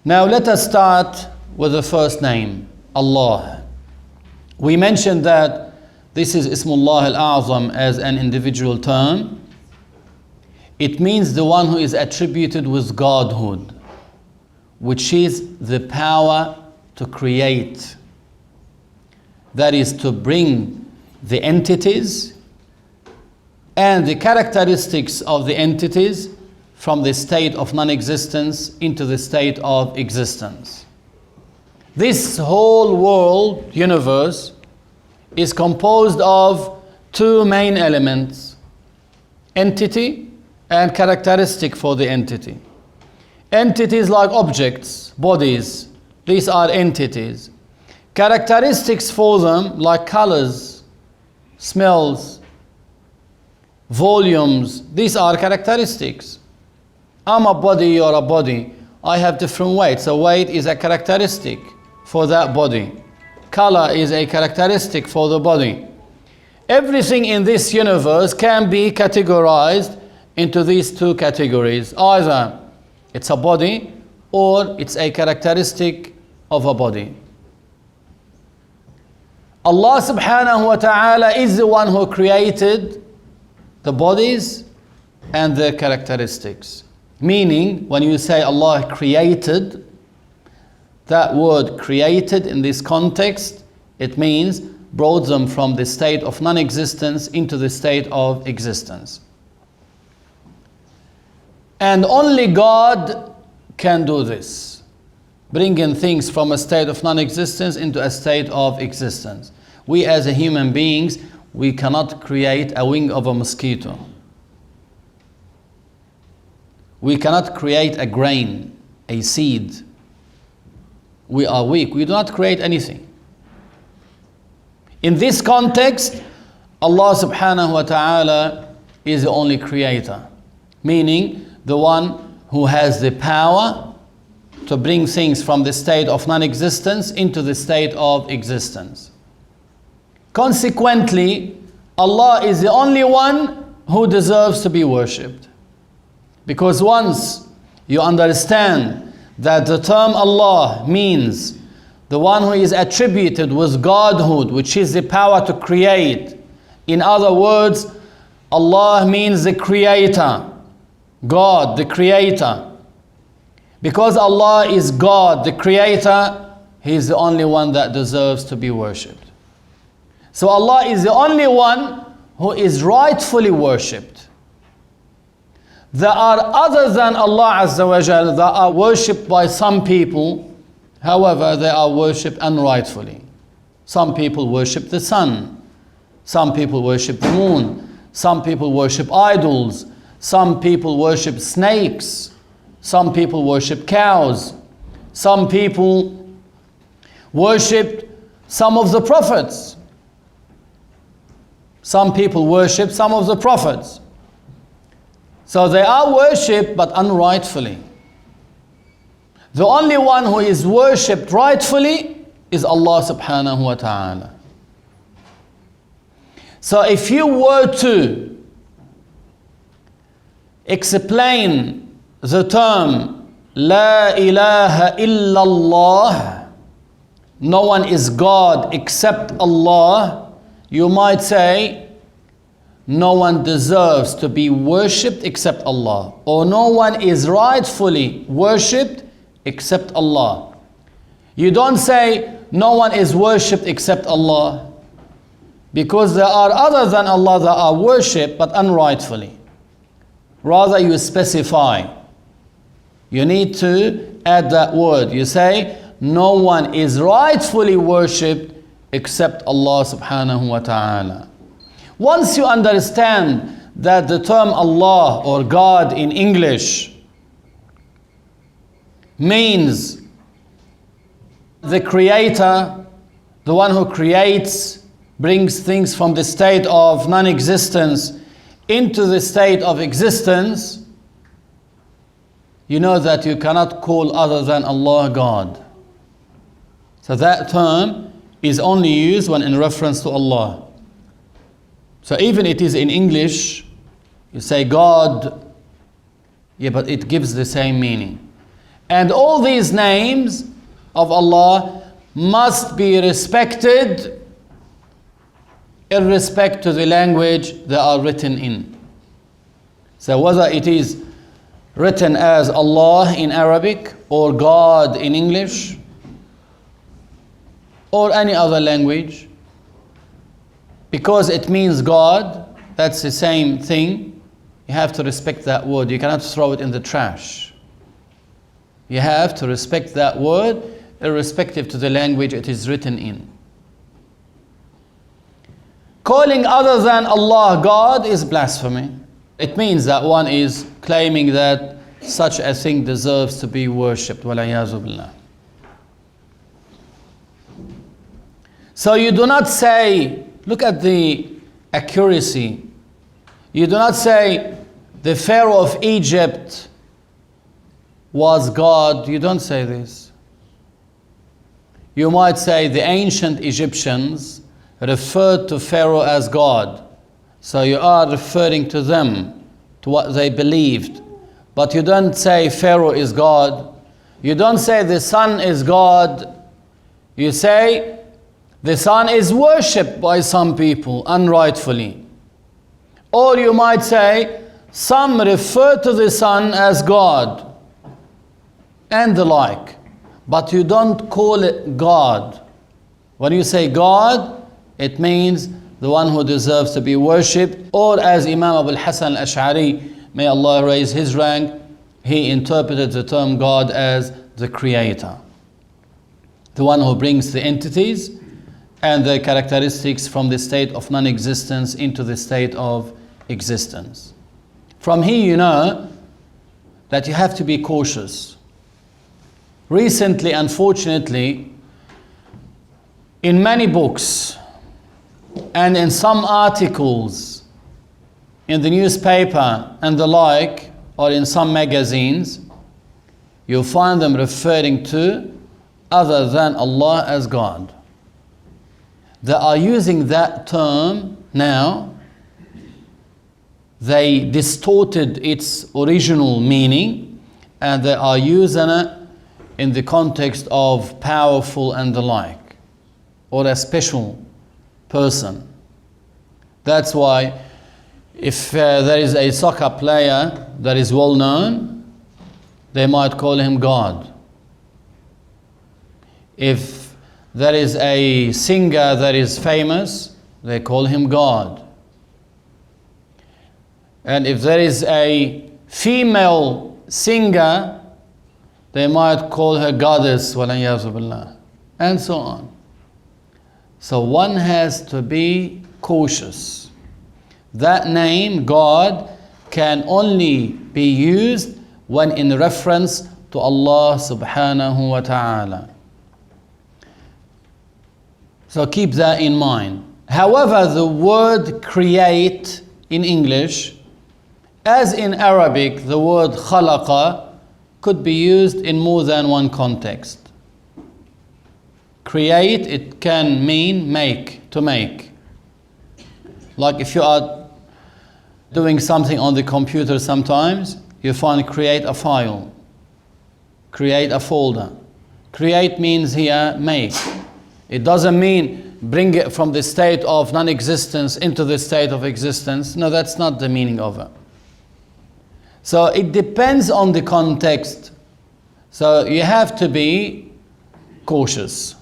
Now let us start with the first name, Allah. We mentioned that this is Ismullah al-A'zam as an individual term. It means the one who is attributed with Godhood, which is the power to create. That is to bring the entities and the characteristics of the entities from the state of non-existence into the state of existence. This whole world, universe, is composed of two main elements: entity and characteristic for the entity. Entities like objects, bodies, these are entities. Characteristics for them like colors, smells, volumes, these are characteristics. I'm a body, you're a body. I have different weights. So weight is a characteristic for that body. Color is a characteristic for the body. Everything in this universe can be categorized into these two categories. Either it's a body or it's a characteristic of a body. Allah subhanahu wa ta'ala is the one who created the bodies and their characteristics. Meaning, when you say Allah created, that word created in this context, it means brought them from the state of non-existence into the state of existence. And only God can do this, bringing things from a state of non-existence into a state of existence. We as a human beings, we cannot create a wing of a mosquito. We cannot create a grain, a seed. We are weak. We do not create anything. In this context, Allah subhanahu wa ta'ala is the only creator, meaning the one who has the power to bring things from the state of non-existence into the state of existence. Consequently, Allah is the only one who deserves to be worshipped. Because once you understand that the term Allah means the one who is attributed with Godhood, which is the power to create. In other words, Allah means the creator, God, the creator. Because Allah is God, the creator, He is the only one that deserves to be worshipped. So Allah is the only one who is rightfully worshipped. There are other than Allah Azza wa Jal that are worshipped by some people. However, they are worshipped unrightfully. Some people worship the sun. Some people worship the moon. Some people worship idols. Some people worship snakes. Some people worship cows. Some people worship some of the prophets. Some people worship some of the prophets. So they are worshipped but unrightfully. The only one who is worshipped rightfully is Allah subhanahu wa ta'ala. So if you were to explain the term La ilaha illallah, no one is God except Allah, you might say no one deserves to be worshipped except Allah, or no one is rightfully worshipped except Allah. You don't say no one is worshipped except Allah, because there are other than Allah that are worshipped but unrightfully. Rather, you specify. You need to add that word. You say no one is rightfully worshipped except Allah subhanahu wa ta'ala. Once you understand that the term Allah or God in English means the creator, the one who creates, brings things from the state of non-existence into the state of existence, you know that you cannot call other than Allah God. So that term is only used when in reference to Allah. So even it is in English, you say God, yeah, but it gives the same meaning. And all these names of Allah must be respected in respect to the language they are written in. So whether it is written as Allah in Arabic or God in English or any other language, because it means God, that's the same thing, you have to respect that word. You cannot throw it in the trash. You have to respect that word irrespective to the language it is written in. Calling other than Allah God is blasphemy. It means that one is claiming that such a thing deserves to be worshipped. Wal-'iyāzu billah. So you do not say, look at the accuracy. You do not say the Pharaoh of Egypt was God. You don't say this. You might say the ancient Egyptians referred to Pharaoh as God. So you are referring to them, to what they believed. But you don't say Pharaoh is God. You don't say the sun is God. You say the sun is worshipped by some people unrightfully. Or you might say some refer to the sun as God and the like. But you don't call it God. When you say God, it means the one who deserves to be worshipped. Or as Imam Abu al-Hasan al-Ash'ari, may Allah raise his rank, he interpreted the term God as the creator. The one who brings the entities and their characteristics from the state of non-existence into the state of existence. From here you know that you have to be cautious. Recently, unfortunately, in many books and in some articles in the newspaper and the like, or in some magazines, you'll find them referring to other than Allah as God. They are using that term now. They distorted its original meaning and they are using it in the context of powerful and the like, or a special person. That's why if there is a soccer player that is well known, they might call him God. If there is a singer that is famous, they call him God. And if there is a female singer, they might call her goddess, wal-'iyāzu billah, and so on. So one has to be cautious. That name, God, can only be used when in reference to Allah subhanahu wa ta'ala. So keep that in mind. However, the word create in English, as in Arabic, the word khalaqa could be used in more than one context. Create, it can mean make, to make. Like if you are doing something on the computer sometimes, you find create a file, create a folder. Create means here make. It doesn't mean bring it from the state of non-existence into the state of existence. No, that's not the meaning of it. So it depends on the context. So you have to be cautious.